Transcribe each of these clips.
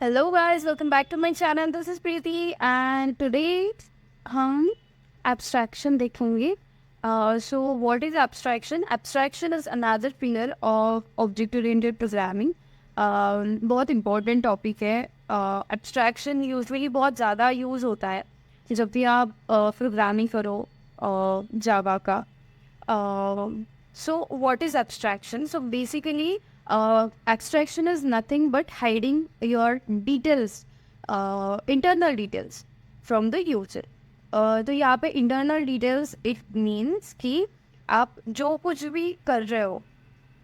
Hello guys, welcome back to my channel. This is Preeti and today हम abstraction देखेंगे. So what is abstraction? Abstraction is another pillar of object-oriented programming. बहुत important topic है. Abstraction usually बहुत ज़्यादा use होता है जब भी आप programming करो Java का. So what is abstraction? So basically abstraction is nothing but hiding your details, internal details from the user. तो यहाँ पे internal details it means कि आप जो कुछ भी कर रहे हो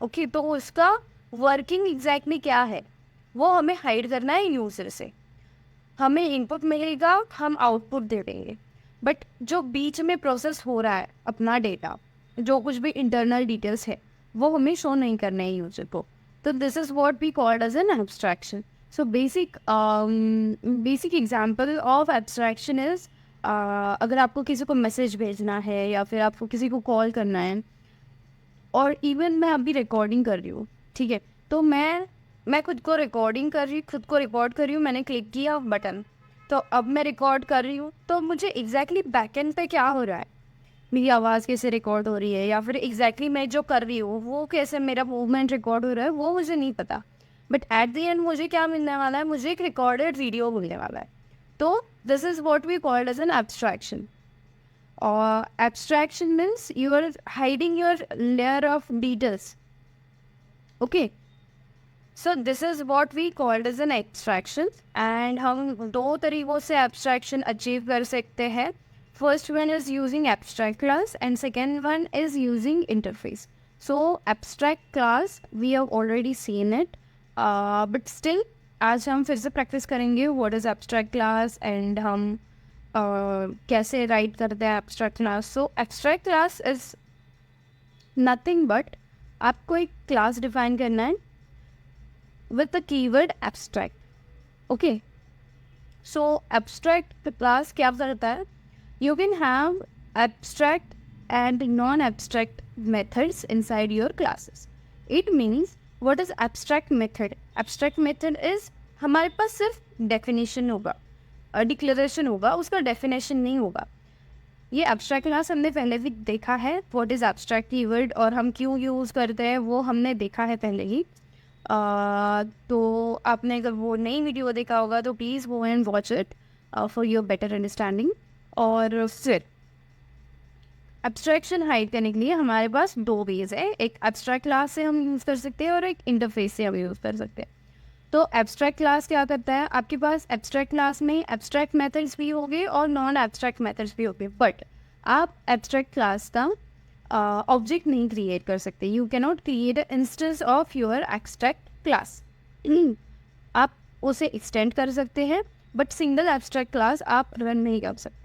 ओके तो उसका वर्किंग एग्जैक्टली क्या है वो हमें हाइड करना है यूज़र से. हमें इनपुट मिलेगा, हम आउटपुट दे देंगे, बट जो बीच में प्रोसेस हो रहा है अपना डेटा, जो कुछ भी इंटरनल डिटेल्स है वो हमें शो नहीं करना है यूजर को. तो this is what we called as an abstraction. So basic example of abstraction is अगर आपको किसी को मैसेज भेजना है या फिर आपको किसी को कॉल करना है, और इवन मैं अभी रिकॉर्डिंग कर रही हूँ, ठीक है, तो मैं खुद को रिकॉर्डिंग कर रही हूँ, खुद को रिकॉर्ड कर रही हूँ, मैंने क्लिक किया बटन, तो अब मैं रिकॉर्ड कर रही हूँ, तो मुझे एग्जैक्टली बैकएंड पे क्या हो रहा है, मेरी आवाज़ कैसे रिकॉर्ड हो रही है या फिर एग्जैक्टली मैं जो कर रही हूँ वो कैसे मेरा मूवमेंट रिकॉर्ड हो रहा है वो मुझे नहीं पता. बट एट द एंड मुझे क्या मिलने वाला है, मुझे एक रिकॉर्डेड वीडियो मिलने वाला है. तो this is what we called as an abstraction. और abstraction means you are hiding your layer of details. Okay, so this is what we called as an abstraction. And हम दो तरीक़ों से एब्स्ट्रैक्शन अचीव कर सकते हैं. First one is using abstract class and second one is using interface. So abstract class we have already seen it, but still आज हम फिर से प्रैक्टिस करेंगे what is abstract class and हम कैसे राइट करते हैं abstract class. So abstract class is nothing but आपको एक क्लास डिफाइन करना है with the keyword abstract. Okay, so abstract class क्या करता है, you can have abstract and non-abstract methods inside your classes. It means what is abstract method? Abstract method is हमारे पास सिर्फ definition होगा, declaration होगा, उसका definition नहीं होगा. ये abstract class हमने पहले भी देखा है, what is abstract keyword और हम क्यों यूज़ करते हैं वो हमने देखा है पहले ही. तो आपने अगर वो नई वीडियो देखा होगा तो please go and watch it for your better understanding. और फिर एब्स्ट्रैक्शन हाइड करने के लिए हमारे पास दो वेज है, एक एब्स्ट्रैक्ट क्लास से हम यूज़ कर सकते हैं और एक इंटरफेस से हम यूज़ कर सकते हैं. तो एब्स्ट्रैक्ट क्लास क्या करता है, आपके पास एब्स्ट्रैक्ट क्लास में एब्स्ट्रैक्ट मेथड्स भी होंगे और नॉन एब्स्ट्रैक्ट मेथड्स भी होंगे, बट आप एब्स्ट्रैक्ट क्लास का ऑब्जेक्ट नहीं क्रिएट कर सकते. You can not create a instance of your abstract class. आप उसे एक्सटेंड कर सकते हैं बट सिंगल एब्स्ट्रैक्ट क्लास आप रन नहीं कर सकते.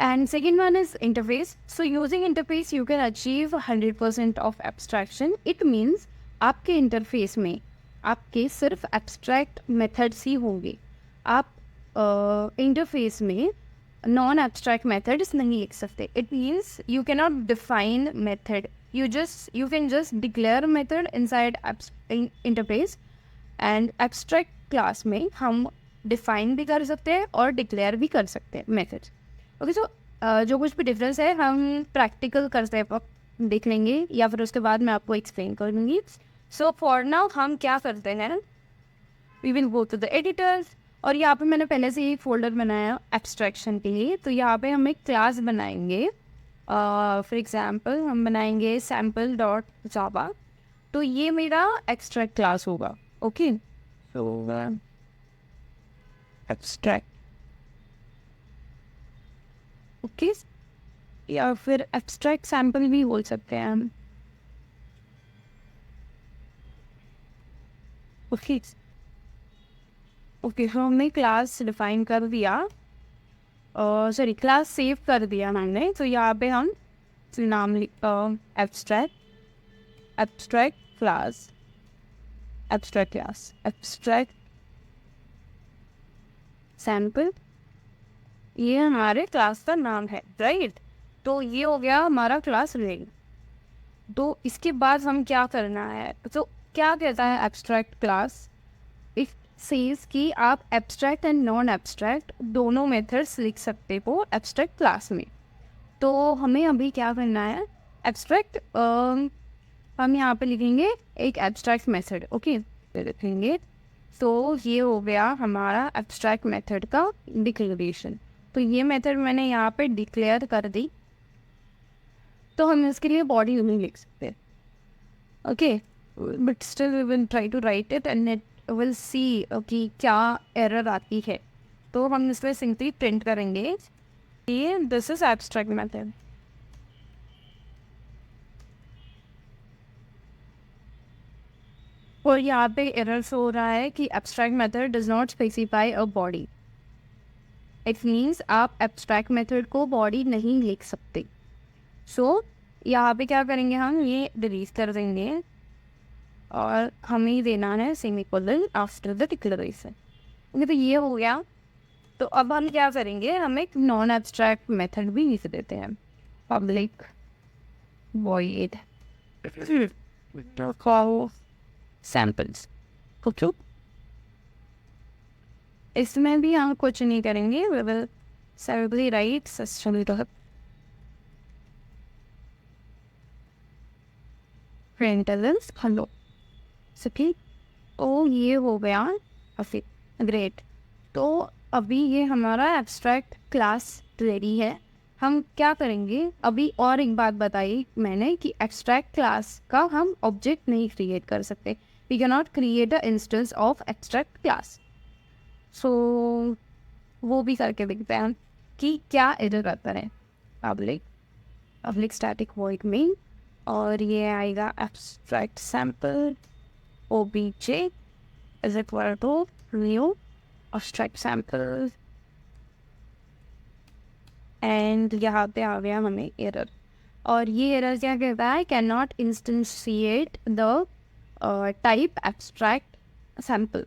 And second one is interface. So using interface you can achieve 100% of abstraction. It means आपके interface में आपके सिर्फ abstract methods ही होंगे. आप interface में non-abstract methods नहीं लिख सकते. It means you cannot define method. You can just declare method inside interface. And abstract class में हम define भी कर सकते हैं और declare भी कर सकते हैं methods. ओके, सो जो कुछ भी डिफरेंस है हम प्रैक्टिकल करते वक्त देख लेंगे या फिर उसके बाद मैं आपको एक्सप्लेन कर दूँगी. सो फॉर नाउ हम क्या करते हैं, we will go to the editors. और यहाँ पे मैंने पहले से ही फोल्डर बनाया एब्स्ट्रैक्शन के लिए, तो यहाँ पे हम एक क्लास बनाएंगे. फॉर एग्जांपल हम बनाएंगे सैम्पल डॉट जावा. तो ये मेरा एक्सट्रैक्ट क्लास होगा. ओके, सो एब्स्ट्रैक्ट, ओके, या फिर एब्स्ट्रैक्ट सैम्पल भी बोल सकते हैं हम. ओके ओके, हमने क्लास डिफाइन कर दिया, सॉरी क्लास सेव कर दिया मैंने. तो यहाँ पे हम नाम abstract abstract class abstract sample, ये हमारे क्लास का नाम है, राइट. तो ये हो गया हमारा क्लास रेल. तो इसके बाद हम क्या करना है, तो क्या कहता है एब्स्ट्रैक्ट क्लास, इफ सेज कि आप एब्स्ट्रैक्ट एंड नॉन एब्स्ट्रैक्ट दोनों मेथड्स लिख सकते हो एब्स्ट्रैक्ट क्लास में। तो हमें अभी क्या करना है, एब्स्ट्रैक्ट हम यहाँ पे लिखेंगे एक एब्स्ट्रैक्ट मेथड, ओके लिखेंगे। तो ये हो गया हमारा एब्स्ट्रैक्ट मेथड का डिक्लेरेशन। तो ये मेथड मैंने यहाँ पे डिक्लेयर कर दी, तो हम इसके लिए बॉडी नहीं लिख सकते, okay, but still we will try to write it and it will see कि क्या एरर आती है। तो हम इसमें सिंपली प्रिंट करेंगे ये दिस इज एब्स्ट्रैक्ट मेथड। और यहाँ पे एरर हो रहा है कि abstract method does not specify a body. It means आप एब्स्ट्रैक्ट मेथड को बॉडी नहीं लिख सकते। सो यहाँ पे क्या करेंगे, हम ये डिलीट कर देंगे और हमें देना है semicolon after the declaration. Okay, तो ये हो गया। तो अब हम क्या करेंगे, हम एक नॉन एब्स्ट्रैक्ट मेथड भी लिख देते हैं, पब्लिक वॉइड सैम्पल्स। ओके, इसमें भी हम कुछ नहीं करेंगे, we will simply write system dot println hello. ठीक, तो ये हो गया अभी ग्रेट। तो अभी ये हमारा एब्स्ट्रैक्ट क्लास रेडी है। हम क्या करेंगे, अभी और एक बात बताई मैंने कि एब्स्ट्रैक्ट क्लास का हम ऑब्जेक्ट नहीं क्रिएट कर सकते, we can not create a instance of abstract class. So वो भी करके देखते हैं कि क्या एरर आता है। पब्लिक स्टैटिक वॉइड में, और ये आएगा abstract sample obj is equal to new abstract sample and यहाँ पे आ गया हमें एरर। और ये एरर क्या कहता है, can not instantiate the type abstract sample.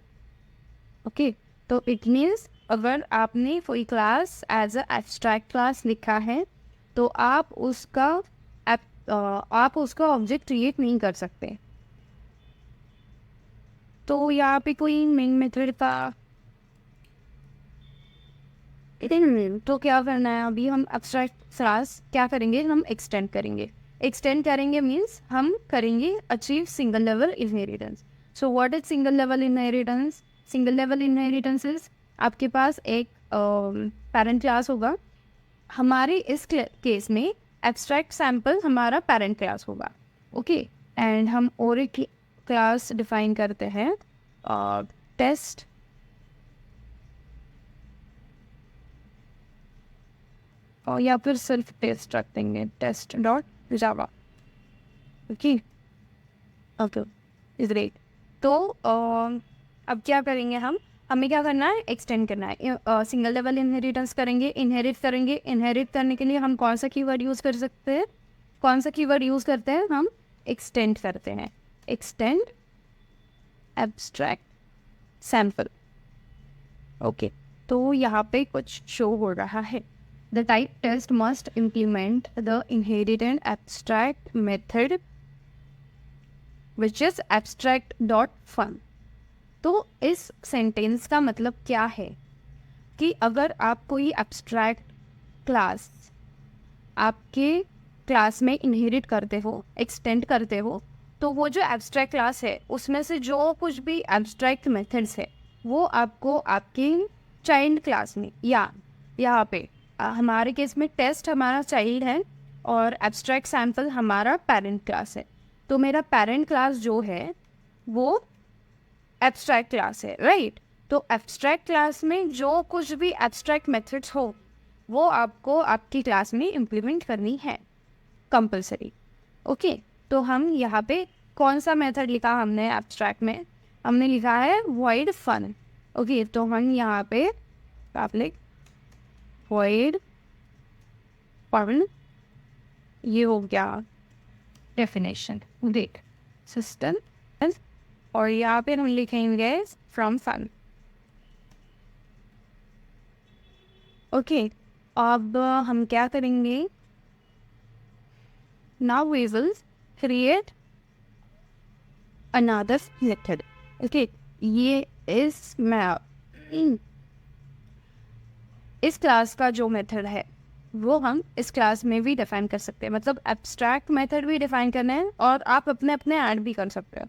Okay, तो इट मीन्स अगर आपने कोई class as a abstract class लिखा है तो आप उसका ऑब्जेक्ट क्रिएट नहीं कर सकते। तो यहाँ पे कोई मेन मेथड था, तो क्या करना है, अभी हम एब्स्ट्रैक्ट क्लास क्या करेंगे, हम एक्सटेंड करेंगे मीन्स हम करेंगे achieve single level inheritance. So what is single level inheritance? Single level inheritance is आपके पास एक पेरेंट क्लास होगा, हमारे इस केस में एब्स्ट्रैक्ट सैम्पल हमारा पेरेंट क्लास होगा, ओके, एंड हम और एक क्लास डिफाइन करते हैं टेस्ट और या फिर सिर्फ टेस्ट रख देंगे, test dot Java. Okay okay is great. तो अब क्या करेंगे, हमें क्या करना है, एक्सटेंड करना है। सिंगल लेवल इनहेरिटेंस करेंगे, इनहेरिट करने के लिए हम कौन सा कीवर्ड यूज़ कर सकते हैं, हम एक्सटेंड करते हैं, एक्सटेंड एब्स्ट्रैक्ट सैम्पल। ओके, तो यहाँ पे कुछ शो हो रहा है, the type test must implement the inherited abstract method which is abstract dot fun. तो इस सेंटेंस का मतलब क्या है कि अगर आप कोई एब्स्ट्रैक्ट क्लास आपके क्लास में इनहेरिट करते हो, एक्सटेंड करते हो, तो वो जो एब्स्ट्रैक्ट क्लास है उसमें से जो कुछ भी एब्स्ट्रैक्ट मेथड्स है वो आपको आपके चाइल्ड क्लास में, या यहाँ पे हमारे केस में टेस्ट हमारा चाइल्ड है और एब्स्ट्रैक्ट सैम्पल हमारा पेरेंट क्लास है। तो मेरा पेरेंट क्लास जो है वो एब्स्ट्रैक्ट क्लास है, राइट। तो एब्स्ट्रैक्ट क्लास में जो कुछ भी एब्स्ट्रैक्ट मेथड्स हो वो आपको आपकी क्लास में इम्प्लीमेंट करनी है कंपलसरी। ओके, तो हम यहाँ पे कौन सा मेथड लिखा हमने एब्स्ट्रैक्ट में, हमने लिखा है void fun। ओके, तो हम यहाँ पे पब्लिक void fun, ये हो गया डेफिनेशन, देख सिस्टम, और यहाँ पे हम लिखेंगे फ्रॉम फन। ओके, अब हम क्या करेंगे, now we will create another method। Okay, ये इस क्लास का जो मेथड है वो हम इस क्लास में भी डिफाइन कर सकते हैं, मतलब एब्स्ट्रैक्ट मेथड भी डिफाइन करना है और आप अपने अपने ऐड भी कर सकते हो।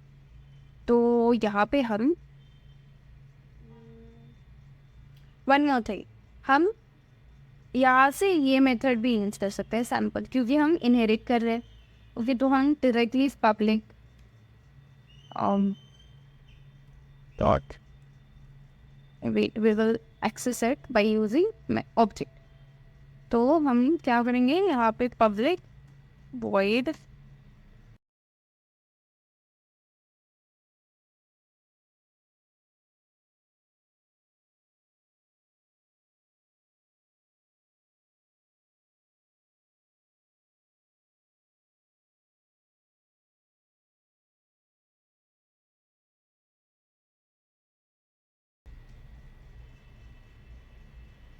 तो यहाँ पे हम वन मोर थिंग, हम यहाँ से ये मेथड भी यूज कर सकते हैं सैम्पल, क्योंकि हम इनहेरिट कर रहे हैं। ओके, तो हम directly public dot we will access it by using object। तो हम क्या करेंगे, यहाँ पे पब्लिक void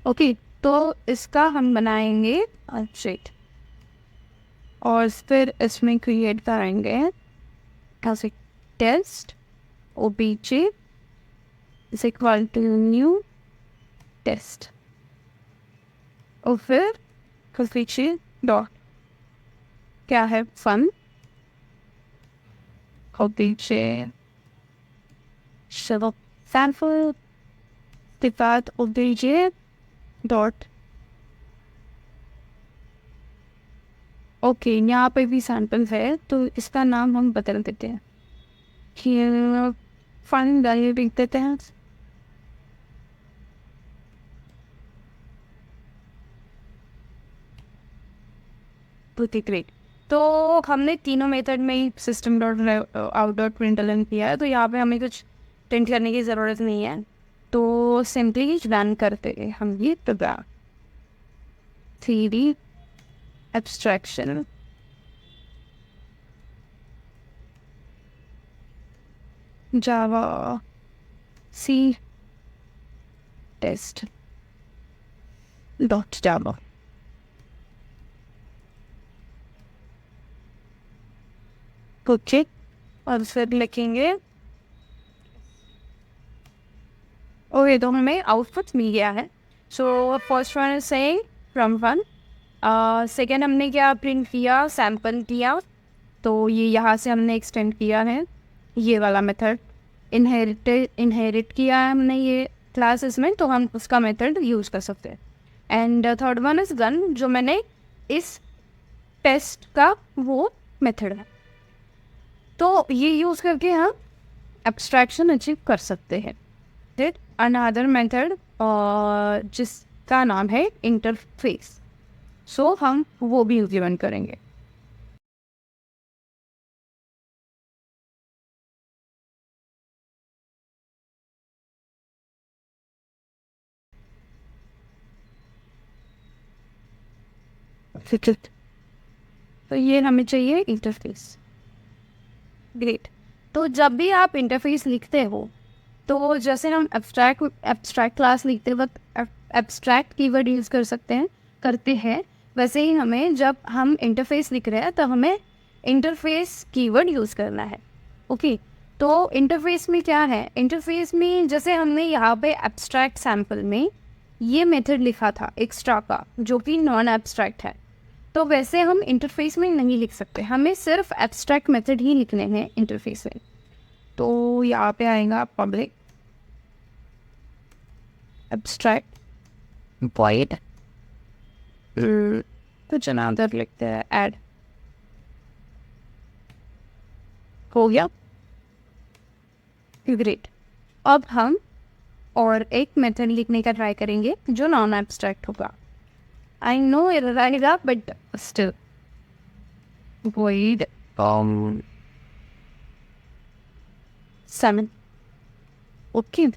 ओके, तो इसका हम बनाएंगे ऑब्जेक्ट और फिर इसमें क्रिएट करेंगे ऐसे test obj is equal to new test और फिर पीछे डॉट क्या है फन और पीछे चलो सैम्पल के बाद obj डॉट ओके, यहाँ पे भी सैम्पल है तो इसका नाम हम बदल देते हैं, फन डालिए लिख देते हैं। ओके ग्रेट, तो हमने तीनों मेथड में ही system dot out dot println किया है, तो यहाँ पे हमें कुछ प्रिंट करने की ज़रूरत नहीं है। तो सिंपली रन करते हैं हम ये प्रोग्राम 3D एब्स्ट्रैक्शन जावा C test dot Java. Okay, और फिर लिखेंगे ओके, तो हमें आउटपुट मिल गया है। So first one is saying from one, second हमने क्या प्रिंट किया, सैम्पल किया, तो ये यहाँ से हमने एक्सटेंड किया है ये वाला मेथड, इनहेरिट किया है हमने ये क्लास इसमें, तो हम उसका मेथड यूज़ कर सकते हैं। And third one is gun, जो मैंने इस टेस्ट का वो मेथड है, तो ये यूज़ करके हम एब्स्ट्रैक्शन अचीव कर सकते हैं। फिर अनदर मेथड जिसका नाम है इंटरफेस, सो हम वो भी इम्प्लीमेंट करेंगे। तो ये हमें चाहिए इंटरफेस। ग्रेट, तो जब भी आप इंटरफेस लिखते हो तो जैसे हम एब्स्ट्रैक्ट क्लास लिखते वक्त एब्स्ट्रैक्ट कीवर्ड यूज़ कर सकते हैं करते हैं, वैसे ही हमें जब हम इंटरफेस लिख रहे हैं तो हमें इंटरफेस कीवर्ड यूज़ करना है। ओके, तो इंटरफेस में क्या है, इंटरफेस में जैसे हमने यहाँ पे एब्स्ट्रैक्ट सैम्पल में ये मेथड लिखा था एक्स्ट्रा का जो कि नॉन एब्स्ट्रैक्ट है, तो वैसे हम इंटरफेस में नहीं लिख सकते, हमें सिर्फ एब्स्ट्रैक्ट मेथड ही लिखने हैं इंटरफेस में। तो यहाँ पे आएगा पब्लिक एब्स्ट्रैक्ट void कुछ अनादर लिखते हैं ऐड, हो गया ग्रेट। अब हम और एक मेथड लिखने का ट्राई करेंगे जो नॉन एब्स्ट्रैक्ट होगा। आई नो एरर आएगा बट स्टिल void 7 ओके,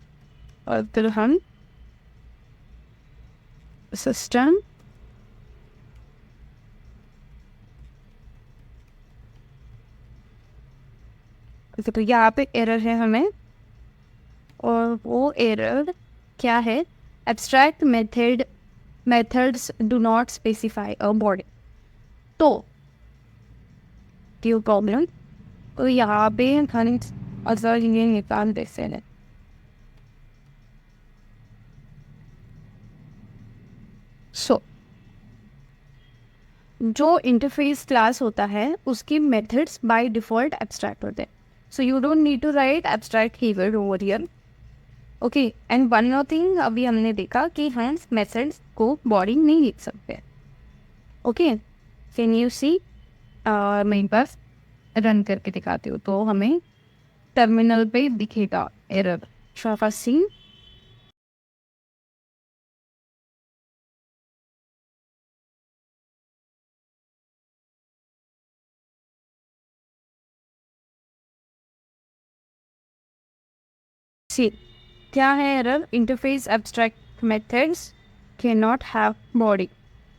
और फिर हम सिस्टम तो यहाँ पे एरर है हमें, और वो एरर क्या है, abstract methods do not specify a body, तो क्यों प्रॉब्लम, तो यहाँ पे हम अगर ये निकाल देते हैं सो जो इंटरफेस क्लास होता है उसकी मेथड्स बाय डिफ़ॉल्ट एब्स्ट्रैक्ट होते हैं, so you don't need to write abstract keyword over here. Okay, and one more thing, अभी हमने देखा कि हम मेथड्स को बॉडी नहीं लिख सकते। ओके, कैन यू सी, मेरे पास रन करके दिखाती हूँ तो हमें टर्मिनल पे दिखेगा एरर। शाफा सी, सी क्या है error? Interface abstract methods can not have body,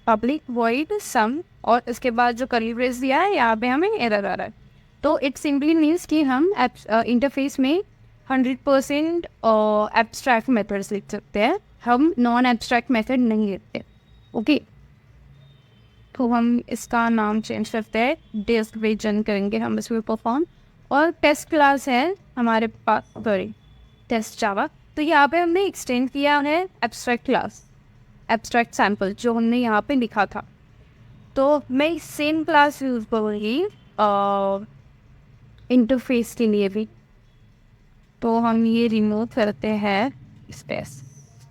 public void sum, और इसके बाद जो कर्ली ब्रेस दिया है यहाँ पे हमें एरर आ रहा है। तो इट सिंपली मीन्स कि हम इंटरफेस में 100% एब्स्ट्रैक्ट मेथड्स लिख सकते हैं, हम नॉन एब्स्ट्रैक्ट मेथड नहीं लिखते। ओके, तो हम इसका नाम चेंज करते हैं, डेस्क विजन करेंगे हम इसमें परफॉर्म, और टेस्ट क्लास है हमारे पास, सॉरी टेस्ट जावा। तो यहाँ पे हमने एक्सटेंड किया है एब्स्ट्रैक्ट क्लास, एब्स्ट्रैक्ट सैम्पल जो हमने यहाँ पे लिखा था। तो मैं सेम क्लास यूज़ करूँगी इंटरफेस के लिए भी। तो हम ये रिमूव करते हैं स्पेस,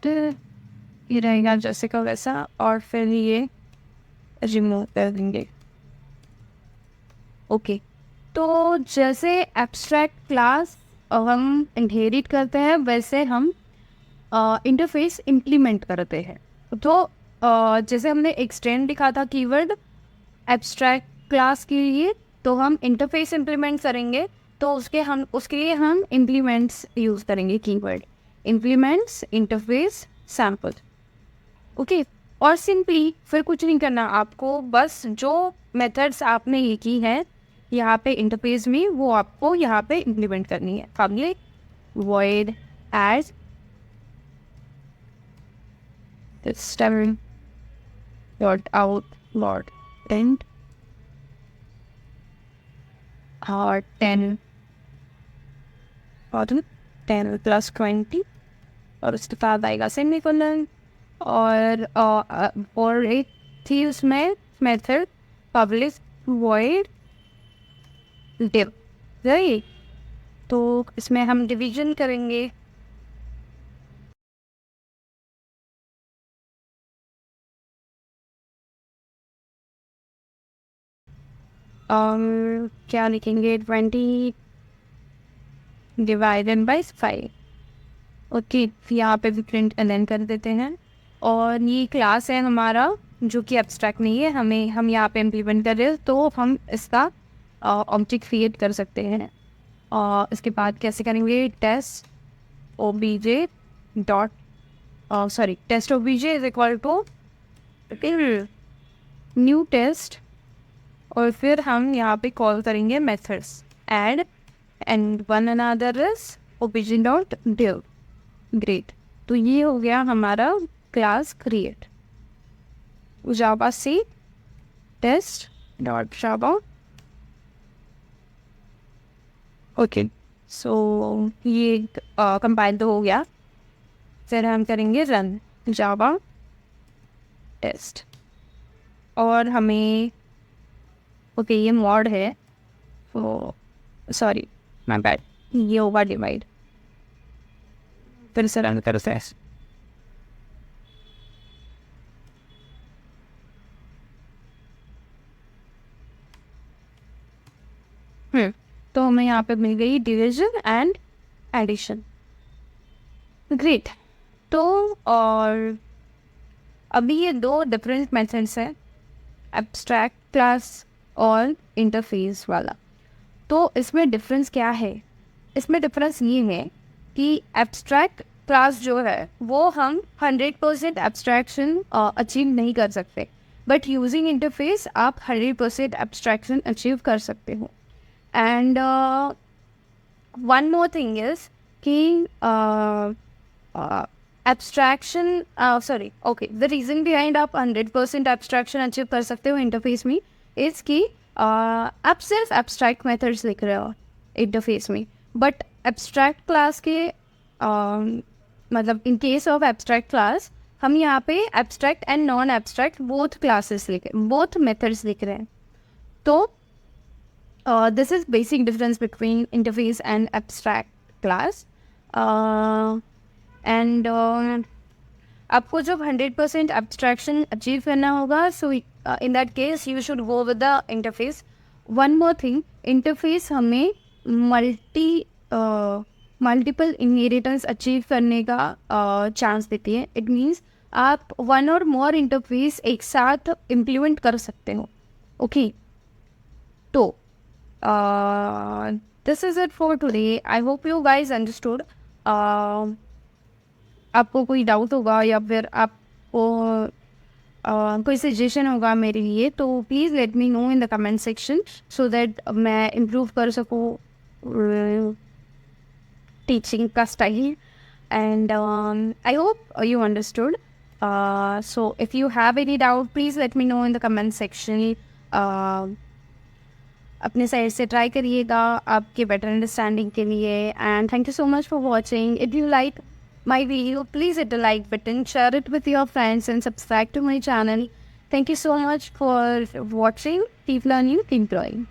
ये रहेगा जैसे का वैसा, और फिर ये रिमूव कर देंगे। ओके, तो जैसे एब्स्ट्रैक्ट क्लास हम इनहेरिट करते हैं वैसे हम इंटरफेस इम्प्लीमेंट करते हैं। तो जैसे हमने एक्सटेंड लिखा था कीवर्ड एब्स्ट्रैक्ट क्लास के लिए, तो हम इंटरफेस इम्प्लीमेंट करेंगे, तो उसके लिए हम इम्प्लीमेंट्स यूज़ करेंगे, keyword implements interface sample. Okay, और सिंपली फिर कुछ नहीं करना आपको, बस जो मेथड्स आपने ये की है यहाँ पे इंटरफेस में वो आपको यहाँ पे इम्प्लीमेंट करनी है। Public void as system dot out dot end और 10 और 10 प्लस 20, और उसके बाद आएगा सेमीकोलन, और एक थी उसमें method public void div, right. तो इसमें हम डिवीजन करेंगे, क्या लिखेंगे, 20 डिवाइडेड बाई 5। ओके, यहाँ पे भी प्रिंट अलाइन कर देते हैं, और ये क्लास है हमारा जो कि एब्स्ट्रैक्ट नहीं है, हम यहाँ पे इम्प्लीमेंट कर रहे हैं, तो हम इसका ऑब्जेक्ट क्रिएट कर सकते हैं। और इसके बाद कैसे करेंगे, test OBJ dot sorry test OBJ is equal to new test, और फिर हम यहाँ पे कॉल करेंगे methods add and one another is OBJ dot div. Great, तो ये हो गया हमारा class create Java C test dot Java. Okay, so ये कंपाइल तो हो गया, फिर हम करेंगे रन जावा टेस्ट, और हमें ओके ये मॉड है, तो सॉरी माय बैड, ये होगा डिवाइड, फिर से रन करते हैं। तो हमें यहाँ पे मिल गई डिवीजन एंड एडिशन। ग्रेट, तो और अभी ये दो डिफरेंट मेथड्स हैं, एब्स्ट्रैक्ट क्लास और इंटरफेस वाला। तो इसमें डिफरेंस क्या है? इसमें डिफरेंस ये है कि एब्स्ट्रैक्ट क्लास जो है वो हम 100% एब्स्ट्रैक्शन अचीव नहीं कर सकते, बट यूजिंग इंटरफेस आप 100% एब्स्ट्रैक्शन अचीव कर सकते हो। And one more thing is कि abstraction sorry okay the reason behind आप 100% एब्स्ट्रैक्शन अचीव कर सकते हो इंटरफेस में इज़ कि आप सिर्फ एब्स्ट्रैक्ट मेथड्स लिख रहे हो इंटरफेस में, बट एब्स्ट्रैक्ट क्लास के मतलब in case of abstract class हम यहाँ पे abstract and non abstract both methods लिख रहे हैं. तो this is basic difference between interface and abstract class. And आपको जब 100% abstraction achieve करना होगा, so in that case you should go with the interface. One more thing, interface हमें multiple inheritance achieve करने का chance देती है. It means आप one or more interface एक साथ implement कर सकते हो. Okay, तो this is it for today. I hope you guys understood. आपको कोई डाउट होगा या फिर आपको कोई सजेशन होगा मेरे लिए, तो please let me know in the comment section so that मैं इम्प्रूव कर सकूँ टीचिंग का style. And I hope you understood. So if you have any doubt, please let me know in the comment section. अपने side से try करिएगा आपके better understanding के लिए. And thank you so much for watching. If you like my video, please hit the like button, share it with your friends and subscribe to my channel. Thank you so much for watching. Keep learning, keep growing.